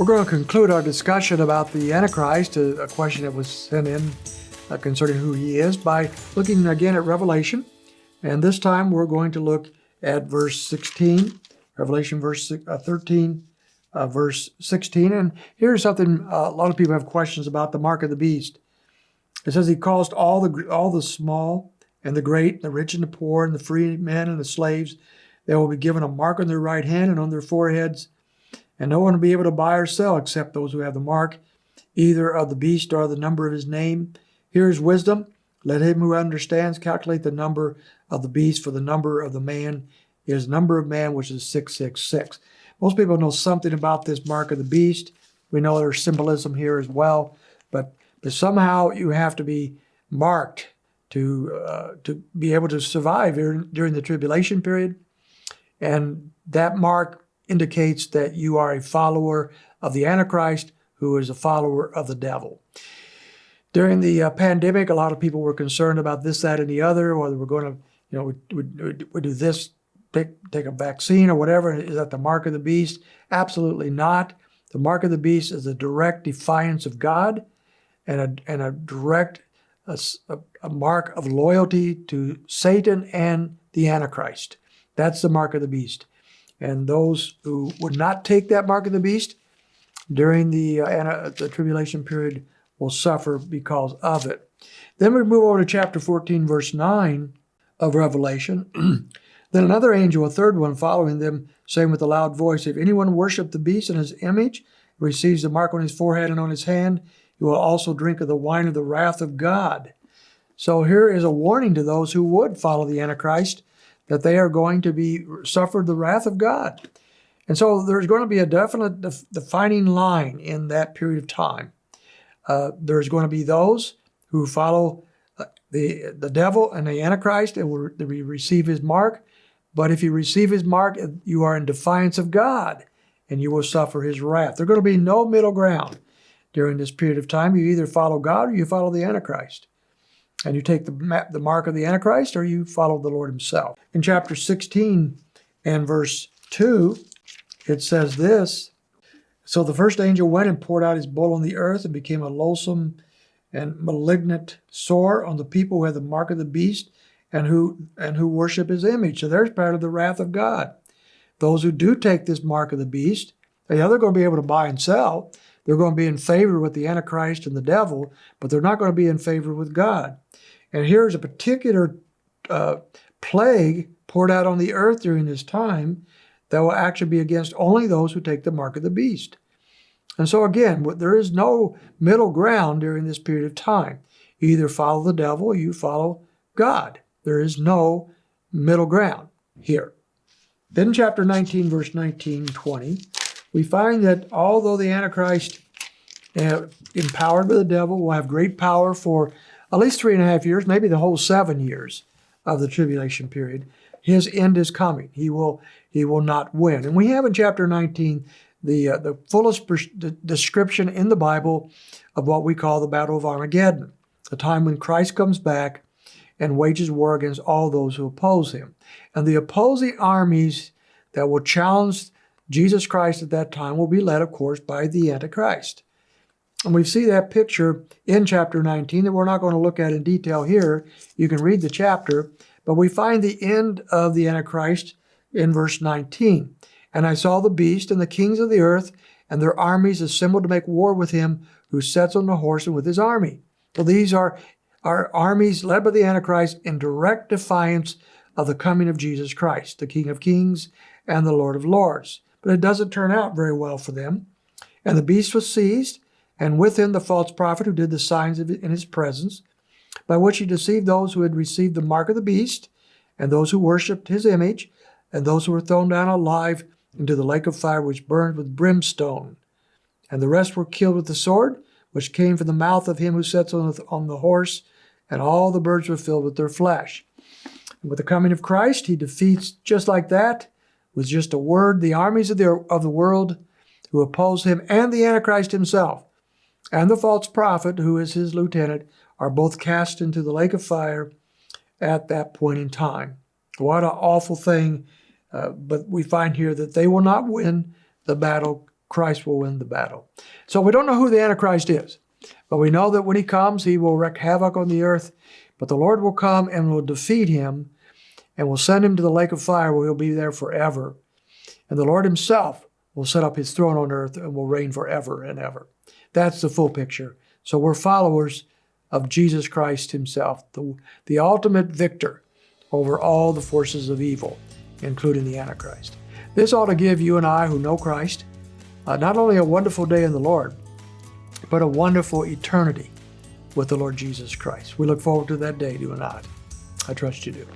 We're going to conclude our discussion about the Antichrist, a question that was sent in concerning who he is, by looking again at Revelation. And this time we're going to look at verse 16, Revelation verse 13, verse 16. And here's something a lot of people have questions about, the mark of the beast. It says he caused all the small and the great, the rich and the poor, and the free men and the slaves. They will be given a mark on their right hand and on their foreheads, and no one will be able to buy or sell except those who have the mark, either of the beast or the number of his name. Here is wisdom. Let him who understands calculate the number of the beast, for the number of the man is number of man, which is 666. Most people know something about this mark of the beast. We know there's symbolism here as well, but somehow you have to be marked to be able to survive during the tribulation period. And that mark indicates that you are a follower of the Antichrist, who is a follower of the devil. During the pandemic, a lot of people were concerned about this, that, and the other, whether we're going to, we do this, take a vaccine or whatever. Is that the mark of the beast? Absolutely not. The mark of the beast is a direct defiance of God and a direct a mark of loyalty to Satan and the Antichrist. That's the mark of the beast. And those who would not take that mark of the beast during the tribulation period will suffer because of it. Then we move over to chapter 14, verse 9 of Revelation. Then another angel, a third one, following them, saying with a loud voice, if anyone worship the beast and his image, receives the mark on his forehead and on his hand, he will also drink of the wine of the wrath of God. So here is a warning to those who would follow the Antichrist, that they are going to suffer the wrath of God. And so there's going to be a definite defining line in that period of time. There's going to be those who follow the devil and the Antichrist and will receive his mark. But if you receive his mark, you are in defiance of God, and you will suffer his wrath. There's going to be no middle ground during this period of time. You either follow God or you follow the Antichrist. And you take the mark of the Antichrist, or you follow the Lord himself. In chapter 16 and verse 2, it says this, so the first angel went and poured out his bowl on the earth, and became a loathsome and malignant sore on the people who have the mark of the beast and who worship his image. So there's part of the wrath of God. Those who do take this mark of the beast, they're going to be able to buy and sell. They're going to be in favor with the Antichrist and the devil, but they're not going to be in favor with God. And here's a particular plague poured out on the earth during this time that will actually be against only those who take the mark of the beast. And so again, there is no middle ground during this period of time. You either follow the devil or you follow God. There is no middle ground here. Then in chapter 19, verse 19, 20, we find that although the Antichrist, empowered by the devil, will have great power for at least 3.5 years, maybe the whole 7 years of the tribulation period, his end is coming. He will not win. And we have in chapter 19 the fullest description in the Bible of what we call the Battle of Armageddon, the time when Christ comes back and wages war against all those who oppose him. And the opposing armies that will challenge Jesus Christ at that time will be led, of course, by the Antichrist. And we see that picture in chapter 19 that we're not going to look at in detail here. You can read the chapter, but we find the end of the Antichrist in verse 19. And I saw the beast and the kings of the earth and their armies assembled to make war with him who sits on the horse and with his army. So these are armies led by the Antichrist in direct defiance of the coming of Jesus Christ, the King of Kings and the Lord of Lords. But it doesn't turn out very well for them. And the beast was seized, and with him the false prophet who did the signs in his presence, by which he deceived those who had received the mark of the beast, and those who worshipped his image, and those who were thrown down alive into the lake of fire which burned with brimstone. And the rest were killed with the sword, which came from the mouth of him who sits on the horse, and all the birds were filled with their flesh. And with the coming of Christ, he defeats, just like that, with just a word, the armies of the world who oppose him, and the Antichrist himself, and the false prophet, who is his lieutenant, are both cast into the lake of fire at that point in time. What an awful thing. But we find here that they will not win the battle Christ will win the battle. So we don't know who the Antichrist is, but we know that when he comes, he will wreak havoc on the earth. But the Lord will come and will defeat him and will send him to the lake of fire where he'll be there forever. And the Lord himself will set up his throne on earth and will reign forever and ever. That's the full picture. So we're followers of Jesus Christ himself, the ultimate victor over all the forces of evil, including the Antichrist. This ought to give you and I who know Christ not only a wonderful day in the Lord, but a wonderful eternity with the Lord Jesus Christ. We look forward to that day, do we not? I trust you do.